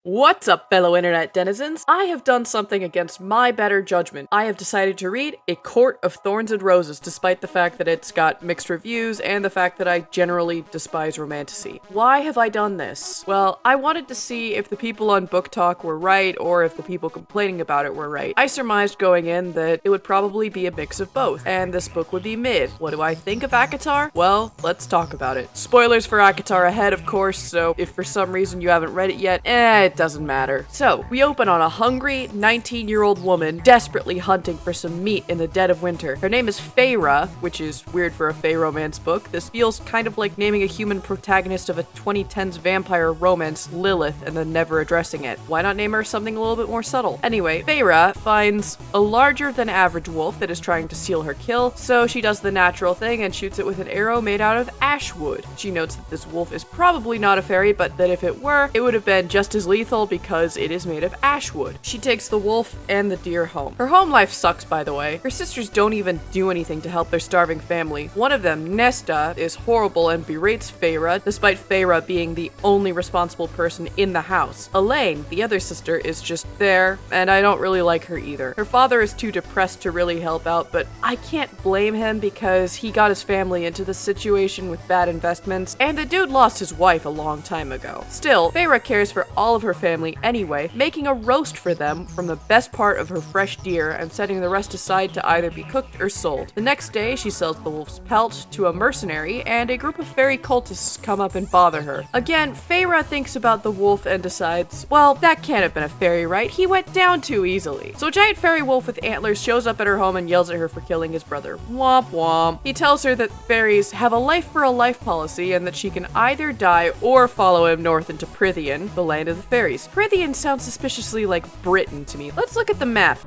What's up, fellow internet denizens? I have done something against my better judgment. I have decided to read A Court of Thorns and Roses, despite the fact that it's got mixed reviews and the fact that I generally despise romantasy. Why have I done this? Well, I wanted to see if the people on Book Talk were right or if the people complaining about it were right. I surmised going in that it would probably be a mix of both, and this book would be mid. What do I think of ACOTAR? Well, let's talk about it. Spoilers for ACOTAR ahead, of course, so if for some reason you haven't read it yet, it doesn't matter. So, we open on a hungry 19-year-old woman desperately hunting for some meat in the dead of winter. Her name is Feyre, which is weird for a Fey romance book. This feels kind of like naming a human protagonist of a 2010s vampire romance Lilith and then never addressing it. Why not name her something a little bit more subtle? Anyway, Feyre finds a larger than average wolf that is trying to steal her kill, so she does the natural thing and shoots it with an arrow made out of ash wood. She notes that this wolf is probably not a fairy, but that if it were, it would have been just as lethal because it is made of ash wood. She takes the wolf and the deer home. Her home life sucks, by the way. Her sisters don't even do anything to help their starving family. One of them, Nesta, is horrible and berates Feyre, despite Feyre being the only responsible person in the house. Elaine, the other sister, is just there, and I don't really like her either. Her father is too depressed to really help out, but I can't blame him because he got his family into this situation with bad investments, and the dude lost his wife a long time ago. Still, Feyre cares for all of her family anyway, making a roast for them from the best part of her fresh deer and setting the rest aside to either be cooked or sold. The next day, she sells the wolf's pelt to a mercenary, and a group of fairy cultists come up and bother her. Again, Feyre thinks about the wolf and decides, well, that can't have been a fairy, right? He went down too easily. So a giant fairy wolf with antlers shows up at her home and yells at her for killing his brother. Womp womp. He tells her that fairies have a life for a life policy and that she can either die or follow him north into Prythian, the land of the fairies. Prythian sounds suspiciously like Britain to me. Let's look at the map.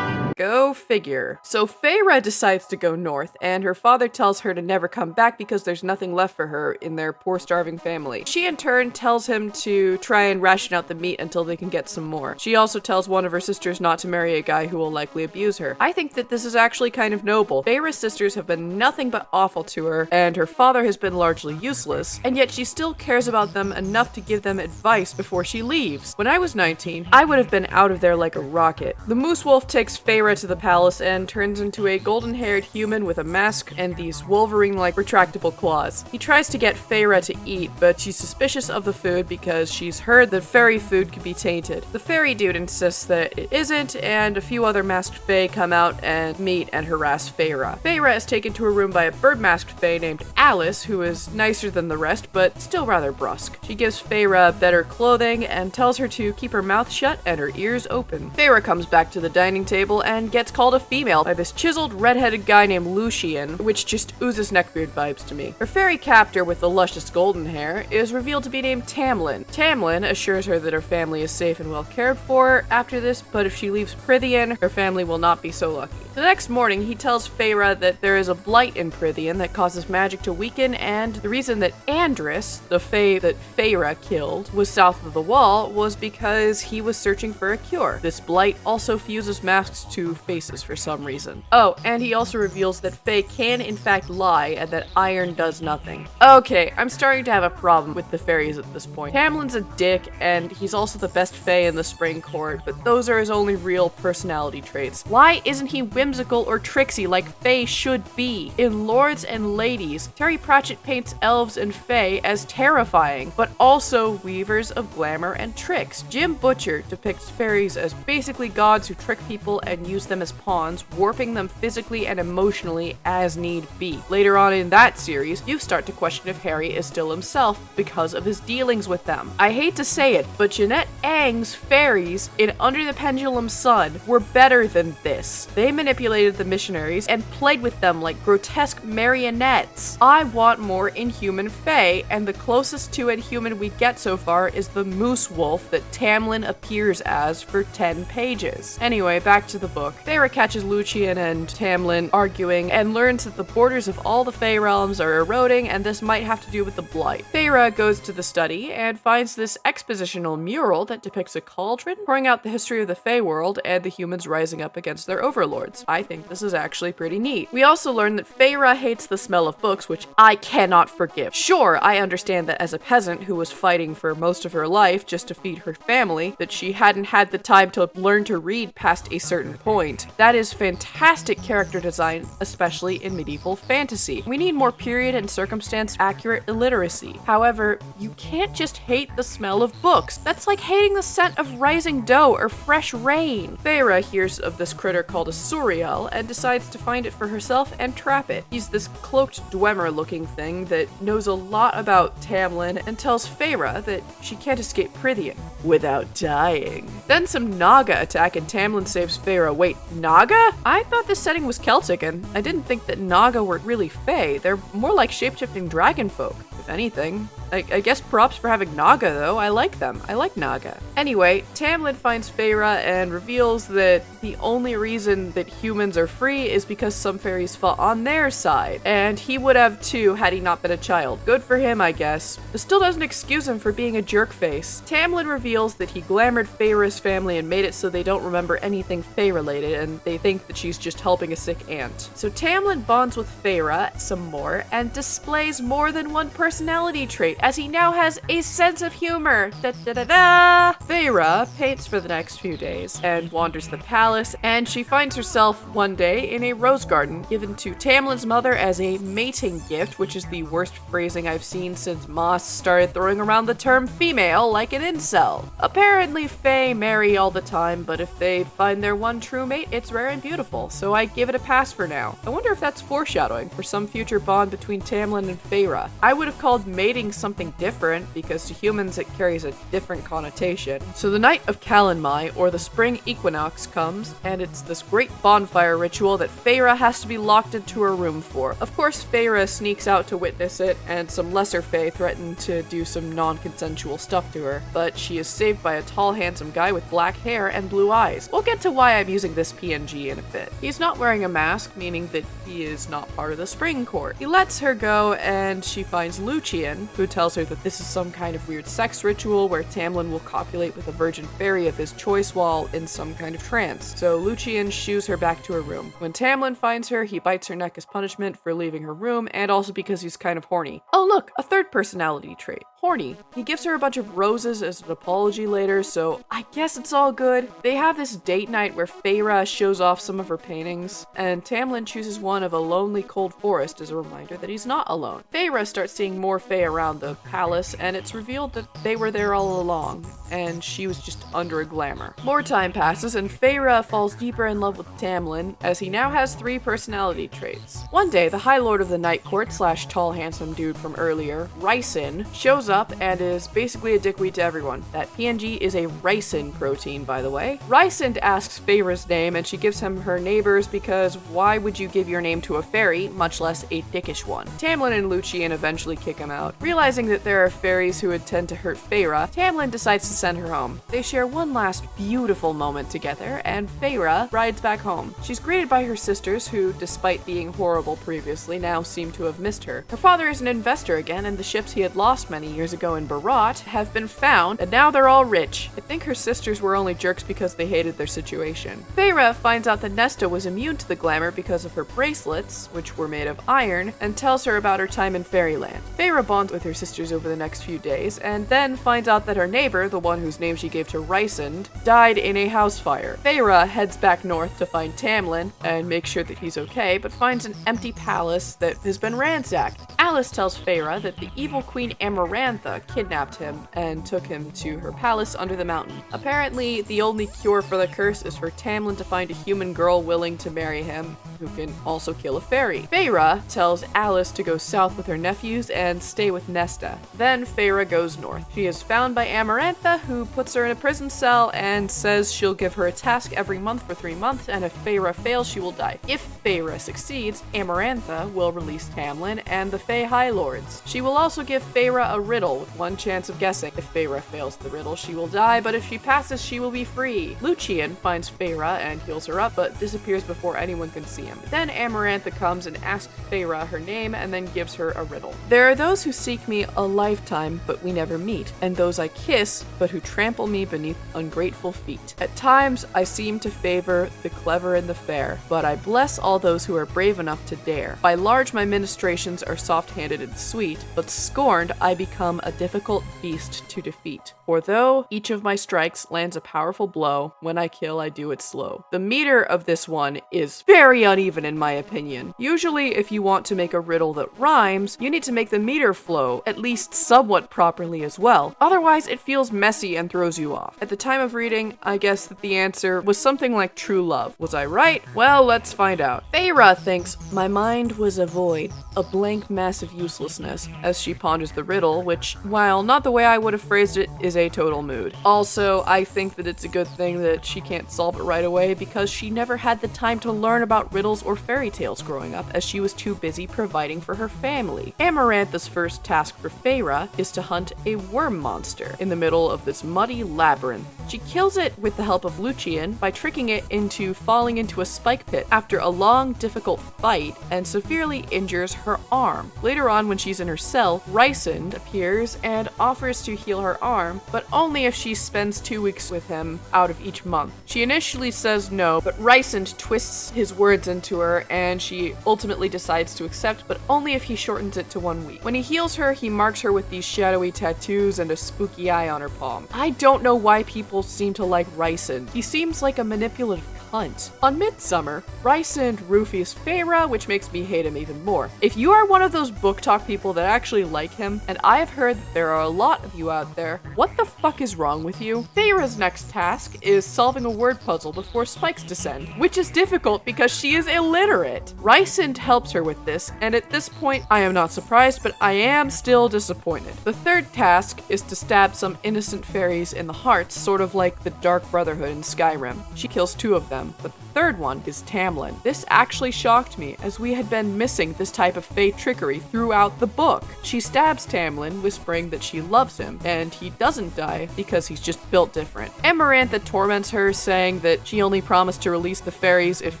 Go figure. So Feyre decides to go north, and her father tells her to never come back because there's nothing left for her in their poor starving family. She in turn tells him to try and ration out the meat until they can get some more. She also tells one of her sisters not to marry a guy who will likely abuse her. I think that this is actually kind of noble. Feyre's sisters have been nothing but awful to her, and her father has been largely useless, and yet she still cares about them enough to give them advice before she leaves. When I was 19, I would have been out of there like a rocket. The moose wolf takes Feyre to the palace and turns into a golden-haired human with a mask and these Wolverine-like retractable claws. He tries to get Feyre to eat, but she's suspicious of the food because she's heard that fairy food can be tainted. The fairy dude insists that it isn't, and a few other masked fae come out and meet and harass Feyre. Feyre is taken to her room by a bird-masked fae named Alice, who is nicer than the rest, but still rather brusque. She gives Feyre better clothing and tells her to keep her mouth shut and her ears open. Feyre comes back to the dining table and gets called a female by this chiseled red-headed guy named Lucian, which just oozes neckbeard vibes to me. Her fairy captor with the luscious golden hair is revealed to be named Tamlin. Tamlin assures her that her family is safe and well cared for after this, but if she leaves Prythian, her family will not be so lucky. The next morning, he tells Feyre that there is a blight in Prythian that causes magic to weaken, and the reason that Andris, the fae that Feyre killed, was south of the wall was because he was searching for a cure. This blight also fuses masks to faces for some reason. Oh, and he also reveals that fae can in fact lie and that iron does nothing. Okay, I'm starting to have a problem with the fairies at this point. Tamlin's a dick, and he's also the best fae in the spring court, but those are his only real personality traits. Why isn't he whimsical or tricksy like fae should be? In Lords and Ladies, Terry Pratchett paints elves and fae as terrifying, but also weavers of glamour and tricks. Jim Butcher depicts fairies as basically gods who trick people and use them as pawns, warping them physically and emotionally as need be. Later on in that series, you start to question if Harry is still himself because of his dealings with them. I hate to say it, but Jeanette Ang's fairies in Under the Pendulum Sun were better than this. They manipulated the missionaries and played with them like grotesque marionettes. I want more inhuman fae, and the closest to inhuman we get so far is the moose wolf that Tamlin appears as for 10 pages. Anyway, back to the book. Feyre catches Lucian and Tamlin arguing and learns that the borders of all the Fey realms are eroding, and this might have to do with the blight. Feyre goes to the study and finds this expositional mural that depicts a cauldron pouring out the history of the Fey world and the humans rising up against their overlords. because I think this is actually pretty neat. We also learn that Feyre hates the smell of books, which I cannot forgive. Sure, I understand that as a peasant who was fighting for most of her life just to feed her family, that she hadn't had the time to learn to read past a certain point. That is fantastic character design, especially in medieval fantasy. We need more period and circumstance accurate illiteracy. However, you can't just hate the smell of books. That's like hating the scent of rising dough or fresh rain. Feyre hears of this critter called a Suriel and decides to find it for herself and trap it. He's this cloaked Dwemer looking thing that knows a lot about Tamlin and tells Feyre that she can't escape Prythian without dying. Then some Naga attack and Tamlin saves Feyre. Wait, Naga? I thought this setting was Celtic and I didn't think that Naga were really Fae. They're more like shape-shifting dragon folk, if anything. I guess props for having Naga, though. I like them. I like Naga. Anyway, Tamlin finds Feyre and reveals that the only reason that humans are free is because some fairies fought on their side. And he would have too had he not been a child. Good for him, I guess. But still doesn't excuse him for being a jerkface. Tamlin reveals that he glamored Feyre's family and made it so they don't remember anything Fae-related, and they think that she's just helping a sick aunt. So Tamlin bonds with Feyre some more and displays more than one personality trait, as he now has a sense of humor. Da-da-da-da! Feyre paints for the next few days and wanders the palace, and she finds herself one day in a rose garden given to Tamlin's mother as a mating gift, which is the worst phrasing I've seen since Maas started throwing around the term female like an incel. Apparently Fae marry all the time, but if they find their one true mate, it's rare and beautiful, so I give it a pass for now. I wonder if that's foreshadowing for some future bond between Tamlin and Feyre. I would have called mating something different, because to humans it carries a different connotation. So the night of Calanmai, or the spring equinox, comes, and it's this great bonfire ritual that Feyre has to be locked into her room for. Of course, Feyre sneaks out to witness it, and some lesser Fae threaten to do some non-consensual stuff to her, but she is saved by a tall, handsome guy with black hair and blue eyes. We'll get to why I'm using this PNG in a bit. He's not wearing a mask, meaning that he is not part of the spring court. He lets her go, and she finds Lucian, who tells her that this is some kind of weird sex ritual where Tamlin will copulate with a virgin fairy of his choice while in some kind of trance. So Lucian shoos her back to her room. When Tamlin finds her, he bites her neck as punishment for leaving her room, and also because he's kind of horny. Oh look, a third personality trait. Horny. He gives her a bunch of roses as an apology later, so I guess it's all good. They have this date night where Feyre shows off some of her paintings, and Tamlin chooses one of a lonely cold forest as a reminder that he's not alone. Feyre starts seeing more Fae around the palace, and it's revealed that they were there all along, and she was just under a glamour. More time passes, and Feyre falls deeper in love with Tamlin, as he now has 3 personality traits. One day, the High Lord of the Night Court / tall handsome dude from earlier, Ricin, shows up and is basically a dickweed to everyone. That PNG is a ricin protein, by the way. Ricin asks Feyre's name, and she gives him her neighbors because why would you give your name to a fairy, much less a dickish one? Tamlin and Lucian eventually kick him out. Realizing that there are fairies who would tend to hurt Feyre, Tamlin decides to send her home. They share one last beautiful moment together, and Feyre rides back home. She's greeted by her sisters, who, despite being horrible previously, now seem to have missed her. Her father is an investor again, and the ships he had lost many years ago in Barat have been found, and now they're all rich. I think her sisters were only jerks because they hated their situation. Feyre finds out that Nesta was immune to the glamour because of her bracelets, which were made of iron, and tells her about her time in Fairyland. Feyre bonds with her sisters over the next few days, and then finds out that her neighbor, the one whose name she gave to Ricin, died in a house fire. Feyre heads back north to find Tamlin and make sure that he's okay, but finds an empty palace that has been ransacked. Alice tells Feyre that the evil Queen Amarantha kidnapped him and took him to her palace under the mountain. Apparently, the only cure for the curse is for Tamlin to find a human girl willing to marry him, who can also kill a fairy. Feyre tells Alice to go south with her nephews and stay with Nesta. Then Feyre goes north. She is found by Amarantha, who puts her in a prison cell and says she'll give her a task every month for 3 months, and if Feyre fails, she will die. If Feyre succeeds, Amarantha will release Tamlin, and the Fae High Lords. She will also give Feyre a riddle with one chance of guessing. If Feyre fails the riddle, she will die, but if she passes, she will be free. Lucian finds Feyre and heals her up, but disappears before anyone can see him. Then Amarantha comes and asks Feyre her name and then gives her a riddle. There are those who seek me a lifetime, but we never meet, and those I kiss, but who trample me beneath ungrateful feet. At times, I seem to favor the clever and the fair, but I bless all those who are brave enough to dare. By large, my ministrations are soft-handed and sweet, but scorned, I become a difficult beast to defeat. For though each of my strikes lands a powerful blow, when I kill, I do it slow. The meter of this one is very uneven in my opinion. Usually, if you want to make a riddle that rhymes, you need to make the meter flow at least somewhat properly as well. Otherwise, it feels messy and throws you off. At the time of reading, I guess that the answer was something like true love. Was I right? Well, let's find out. Feyre thinks, my mind was a void, a blank mass of uselessness, as she ponders the riddle, which, while not the way I would have phrased it, is a total mood. Also, I think that it's a good thing that she can't solve it right away because she never had the time to learn about riddles or fairy tales growing up, as she was too busy providing for her family. Amarantha's first task for Feyre is to hunt a worm monster in the middle of this muddy labyrinth. She kills it with the help of Lucian by tricking it into falling into a spike pit after a long, difficult fight and severely injures her arm. Later on, when she's in her cell, Rysand appears and offers to heal her arm, but only if she spends 2 weeks with him out of each month. She initially says no, but Rysand twists his words into her and she ultimately decides to accept, but only if he shortens it to 1 week. When he heals her, he marks her with these shadowy tattoos and a spooky eye on her palm. I don't know why people seem to like Rysand. He seems like a manipulative cunt. On Midsummer, Rysand roofies Feyre, which makes me hate him even more. If you are one of those book talk people that actually like him, and I have heard that there are a lot of you out there, what the fuck is wrong with you? Feyre's next task is solving a word puzzle before spikes descend, which is difficult because she is illiterate. Rysand helps her with this, and at this point, I am not surprised, but I am still disappointed. The third task is to stab some innocent fairies in the heart, sort of like the Dark Brotherhood in Skyrim. She kills 2 of them, but the third one is Tamlin. This actually shocked me, as we had been missing this type of Fae trickery throughout the book. She stabs Tamlin, whispering that she loves him, and he doesn't die because he's just built different. Amarantha torments her, saying that she only promised to release the fairies if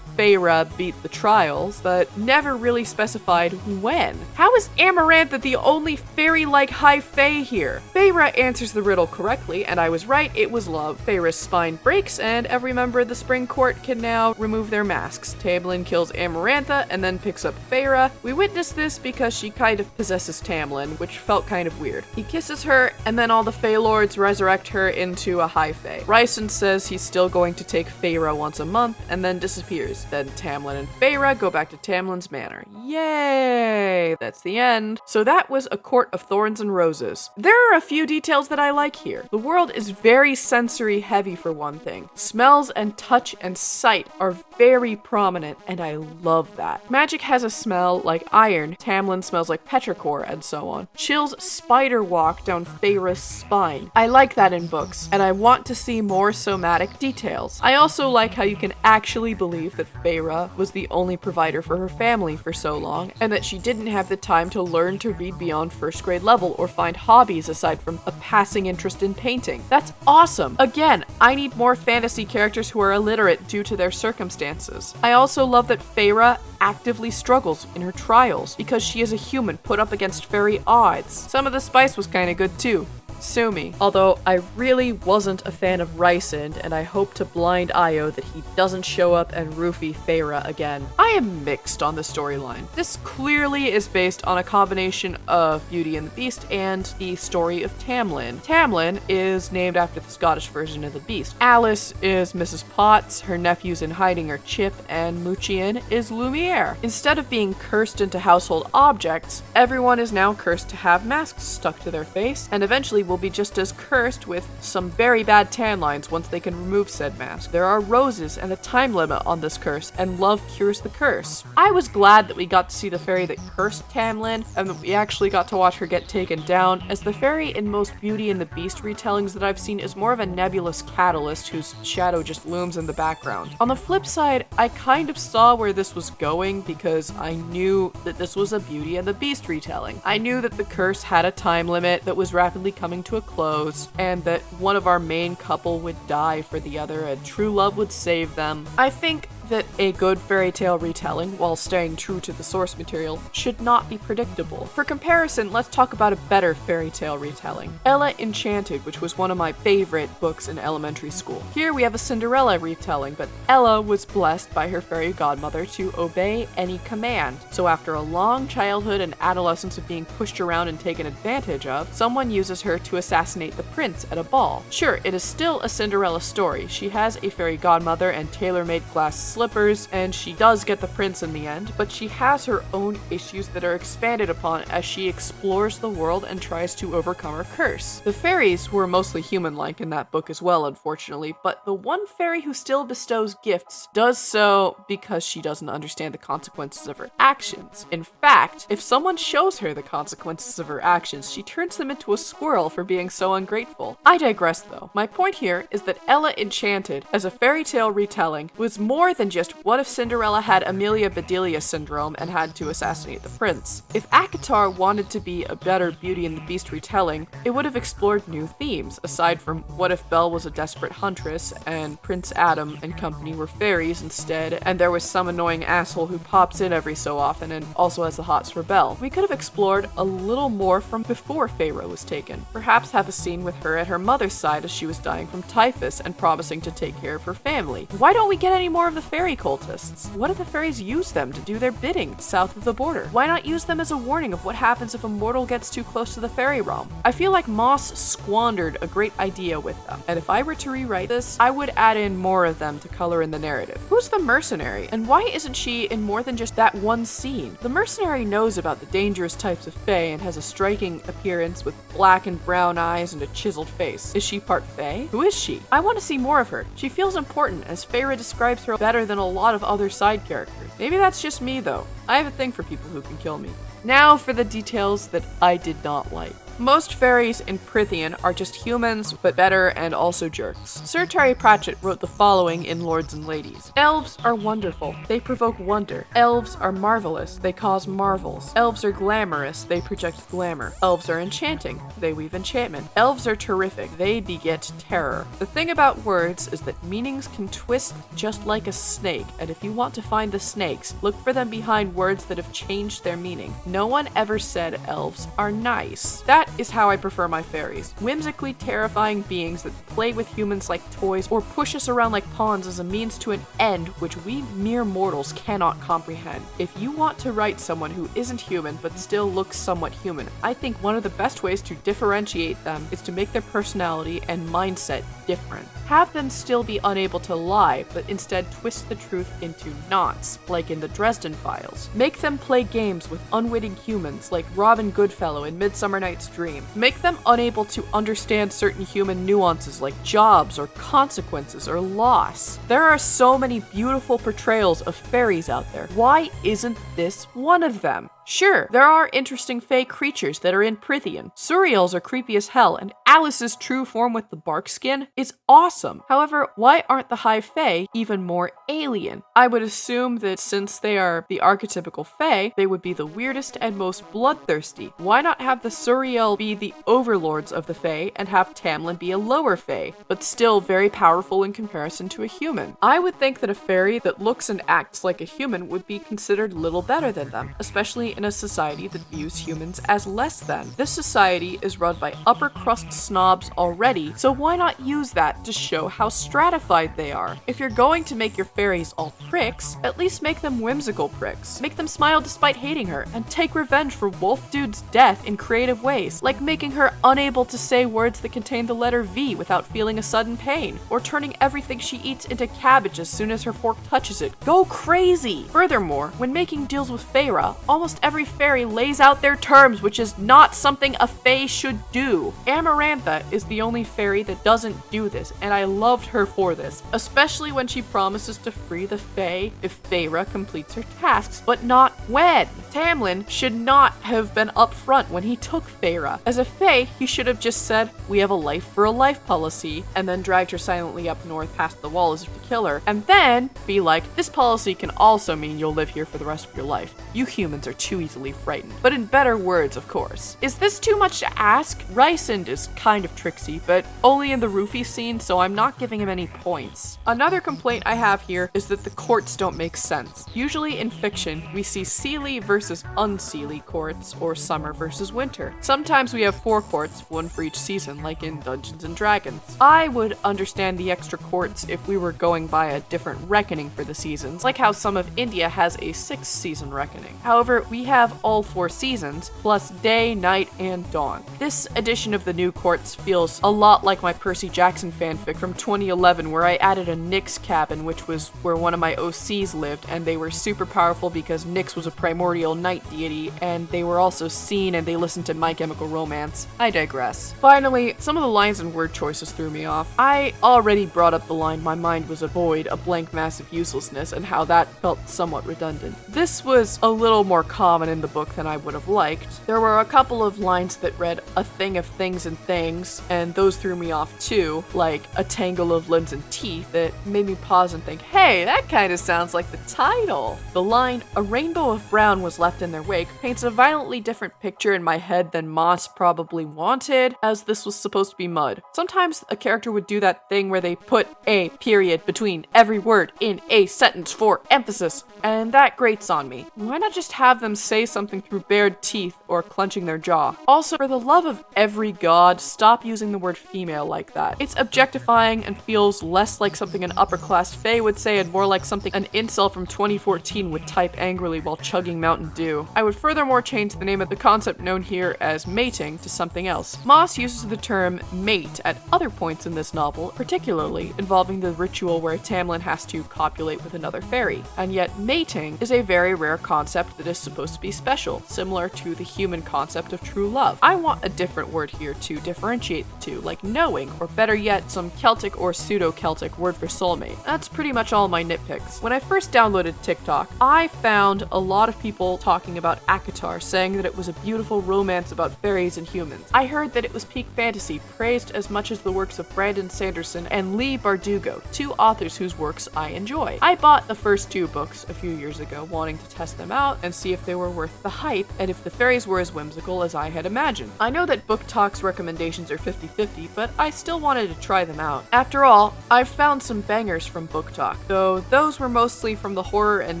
Feyre beat the trials, but never really specified when. How is Amarantha the only fairy-like high fae here? Feyre answers the riddle correctly, and I was right, it was love. Feyre's spine breaks, and every member of the Spring Court can now remove their masks. Tamlin kills Amarantha and then picks up Feyre. We witness this because she kind of possesses Tamlin, which felt kind of weird. He kisses her, and then all the Fae Lords resurrect her into a high fae. Rysand says he's still going to take Feyre once a month, and then disappears. Then Tamlin and Feyre go back to Tamlin's manor. Yay! That's the end. So that was A Court of Thorns and Roses. There are a few details that I like here. The world is very sensory heavy for one thing. Smells and touch and sight are very prominent, and I love that. Magic has a smell like iron, Tamlin smells like petrichor, and so on. Chills spider walk down Feyre's spine. I like that in books, and I want to see more somatic details. I also like how you can actually believe that Feyre was the only provider for her family for so long, and that she didn't have the time to learn to read beyond first grade level or find hobbies aside from a passing interest in painting. That's awesome! Again, I need more fantasy characters who are illiterate due to their circumstances. I also love that Feyre actively struggles in her trials because she is a human put up against fairy odds. Some of the spice was kinda good too. Sue me. Although I really wasn't a fan of Rysand, and I hope to blind Io that he doesn't show up and roofie Feyre again. I am mixed on the storyline. This clearly is based on a combination of Beauty and the Beast and the story of Tamlin. Tamlin is named after the Scottish version of the Beast. Alice is Mrs. Potts, her nephews in hiding are Chip, and Lucian is Lumiere. Instead of being cursed into household objects, everyone is now cursed to have masks stuck to their face, and eventually will be just as cursed with some very bad tan lines once they can remove said mask. There are roses and a time limit on this curse, and love cures the curse. I was glad that we got to see the fairy that cursed Tamlin, and that we actually got to watch her get taken down, as the fairy in most Beauty and the Beast retellings that I've seen is more of a nebulous catalyst whose shadow just looms in the background. On the flip side, I kind of saw where this was going because I knew that this was a Beauty and the Beast retelling. I knew that the curse had a time limit that was rapidly coming to a close, and that one of our main couple would die for the other and true love would save them. I think that a good fairy tale retelling, while staying true to the source material, should not be predictable. For comparison, let's talk about a better fairy tale retelling. Ella Enchanted, which was one of my favorite books in elementary school. Here we have a Cinderella retelling, but Ella was blessed by her fairy godmother to obey any command. So after a long childhood and adolescence of being pushed around and taken advantage of, someone uses her to assassinate the prince at a ball. Sure, it is still a Cinderella story. She has a fairy godmother and tailor-made glass slippers, and she does get the prince in the end, but she has her own issues that are expanded upon as she explores the world and tries to overcome her curse. The fairies were mostly human-like in that book as well, unfortunately, but the one fairy who still bestows gifts does so because she doesn't understand the consequences of her actions. In fact, if someone shows her the consequences of her actions, she turns them into a squirrel for being so ungrateful. I digress though. My point here is that Ella Enchanted, as a fairy tale retelling, was more than just what if Cinderella had Amelia Bedelia syndrome and had to assassinate the prince. If ACOTAR wanted to be a better Beauty and the Beast retelling, it would have explored new themes, aside from what if Belle was a desperate huntress and Prince Adam and company were fairies instead, and there was some annoying asshole who pops in every so often and also has the hots for Belle. We could have explored a little more from before Feyre was taken. Perhaps have a scene with her at her mother's side as she was dying from typhus and promising to take care of her family. Why don't we get any more of the fairy cultists? What if the fairies use them to do their bidding south of the border? Why not use them as a warning of what happens if a mortal gets too close to the fairy realm? I feel like Maas squandered a great idea with them, and if I were to rewrite this, I would add in more of them to color in the narrative. Who's the mercenary, and why isn't she in more than just that one scene? The mercenary knows about the dangerous types of fae and has a striking appearance with black and brown eyes and a chiseled face. Is she part fae? Who is she? I want to see more of her. She feels important, as Feyre describes her better than a lot of other side characters. Maybe that's just me though. I have a thing for people who can kill me. Now for the details that I did not like. Most fairies in Prythian are just humans, but better and also jerks. Sir Terry Pratchett wrote the following in Lords and Ladies. Elves are wonderful. They provoke wonder. Elves are marvelous. They cause marvels. Elves are glamorous. They project glamour. Elves are enchanting. They weave enchantment. Elves are terrific. They beget terror. The thing about words is that meanings can twist just like a snake, and if you want to find the snakes, look for them behind words that have changed their meaning. No one ever said elves are nice. That is how I prefer my fairies. Whimsically terrifying beings that play with humans like toys or push us around like pawns as a means to an end which we mere mortals cannot comprehend. If you want to write someone who isn't human but still looks somewhat human, I think one of the best ways to differentiate them is to make their personality and mindset different. Have them still be unable to lie, but instead twist the truth into knots, like in the Dresden Files. Make them play games with unwitting humans, like Robin Goodfellow in Midsummer Night's Dream. Make them unable to understand certain human nuances like jobs or consequences or loss. There are so many beautiful portrayals of fairies out there. Why isn't this one of them? Sure, there are interesting fae creatures that are in Prythian. Suriels are creepy as hell, and Alice's true form with the bark skin is awesome. However, why aren't the high fae even more alien? I would assume that since they are the archetypical fae, they would be the weirdest and most bloodthirsty. Why not have the Suriel be the overlords of the fae and have Tamlin be a lower fae, but still very powerful in comparison to a human? I would think that a fairy that looks and acts like a human would be considered little better than them, especially in a society that views humans as less than. This society is run by upper crust snobs already, so why not use that to show how stratified they are? If you're going to make your fairies all pricks, at least make them whimsical pricks. Make them smile despite hating her, and take revenge for Wolf Dude's death in creative ways, like making her unable to say words that contain the letter V without feeling a sudden pain, or turning everything she eats into cabbage as soon as her fork touches it. Go crazy! Furthermore, when making deals with Feyre, almost every fairy lays out their terms, which is not something a fae should do. Amarantha is the only fairy that doesn't do this, and I loved her for this, especially when she promises to free the fae if Feyre completes her tasks, but not when. Tamlin should not have been upfront when he took Feyre. As a fae, he should have just said, "We have a life for a life policy," and then dragged her silently up north past the wall as if to kill her, and then be like, "This policy can also mean you'll live here for the rest of your life. You humans are too easily frightened." But in better words, of course. Is this too much to ask? Rysand is kind of tricksy, but only in the roofie scene, so I'm not giving him any points. Another complaint I have here is that the courts don't make sense. Usually in fiction, we see Seelie versus unseelie courts, or summer versus winter. Sometimes we have 4 courts, one for each season, like in Dungeons & Dragons. I would understand the extra courts if we were going by a different reckoning for the seasons, like how some of India has a 6-season reckoning. However, we have all 4 seasons, plus day, night, and dawn. This edition of the new courts feels a lot like my Percy Jackson fanfic from 2011, where I added a Nyx cabin, which was where one of my OCs lived, and they were super powerful because Nyx was a primordial night deity, and they were also seen and they listened to My Chemical Romance. I digress. Finally, some of the lines and word choices threw me off. I already brought up the line, "My mind was a void, a blank mass of uselessness," and how that felt somewhat redundant. This was a little more common in the book than I would have liked. There were a couple of lines that read "a thing of things and things," and those threw me off too, like "a tangle of limbs and teeth," that made me pause and think, hey, that kind of sounds like the title. The line, "a rainbow of brown was left in their wake," paints a violently different picture in my head than Maas probably wanted, as this was supposed to be mud. Sometimes a character would do that thing where they put a period between every word in a sentence for emphasis, and that grates on me. Why not just have them say something through bared teeth or clenching their jaw? Also, for the love of every god, stop using the word female like that. It's objectifying and feels less like something an upper-class fae would say and more like something an incel from 2014 would type angrily while chugging Mountain Dew. I would furthermore change the name of the concept known here as mating to something else. Maas uses the term mate at other points in this novel, particularly involving the ritual where Tamlin has to copulate with another fairy. And yet mating is a very rare concept that is supposed to be special, similar to the human concept of true love. I want a different word here to differentiate the two, like knowing, or better yet, some Celtic or pseudo-Celtic word for soulmate. That's pretty much all my nitpicks. When I first downloaded TikTok, I found a lot of people talking about ACOTAR, saying that it was a beautiful romance about fairies and humans. I heard that it was peak fantasy, praised as much as the works of Brandon Sanderson and Lee Bardugo, 2 authors whose works I enjoy. I bought the first 2 books a few years ago, wanting to test them out and see if they were worth the hype, and if the fairies were as whimsical as I had imagined. I know that Book Talk's recommendations are 50-50, but I still wanted to try them out. After all, I've found some bangers from Book Talk, though those were mostly from the horror and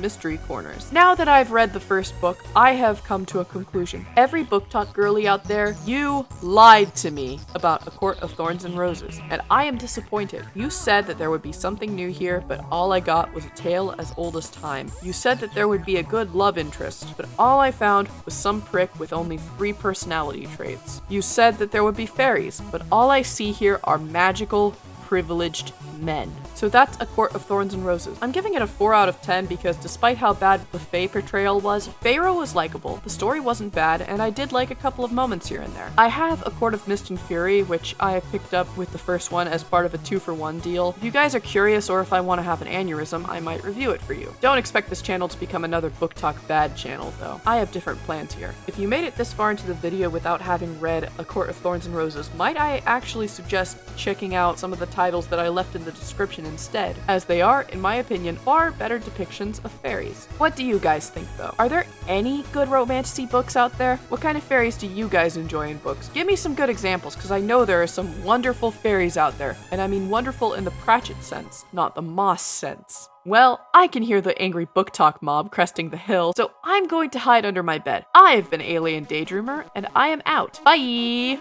mystery corners. Now that I've read the first book, I have come to a conclusion. Every Book Talk girly out there, you lied to me about A Court of Thorns and Roses, and I am disappointed. You said that there would be something new here, but all I got was a tale as old as time. You said that there would be a good love interest, but all I found was some prick with only 3 personality traits. You said that there would be fairies, but all I see here are magical, privileged men. So that's A Court of Thorns and Roses. I'm giving it a 4 out of 10 because despite how bad the Fae portrayal was, Feyre was likable, the story wasn't bad, and I did like a couple of moments here and there. I have A Court of Mist and Fury, which I picked up with the first one as part of a 2-for-1 deal. If you guys are curious or if I want to have an aneurysm, I might review it for you. Don't expect this channel to become another Book Talk bad channel, though. I have different plans here. If you made it this far into the video without having read A Court of Thorns and Roses, might I actually suggest checking out some of the titles that I left in the description instead, as they are, in my opinion, far better depictions of fairies. What do you guys think, though? Are there any good romantic books out there? What kind of fairies do you guys enjoy in books? Give me some good examples, because I know there are some wonderful fairies out there, and I mean wonderful in the Pratchett sense, not the Maas sense. Well, I can hear the angry Book Talk mob cresting the hill, so I'm going to hide under my bed. I have been Alien Daydreamer, and I am out. Bye!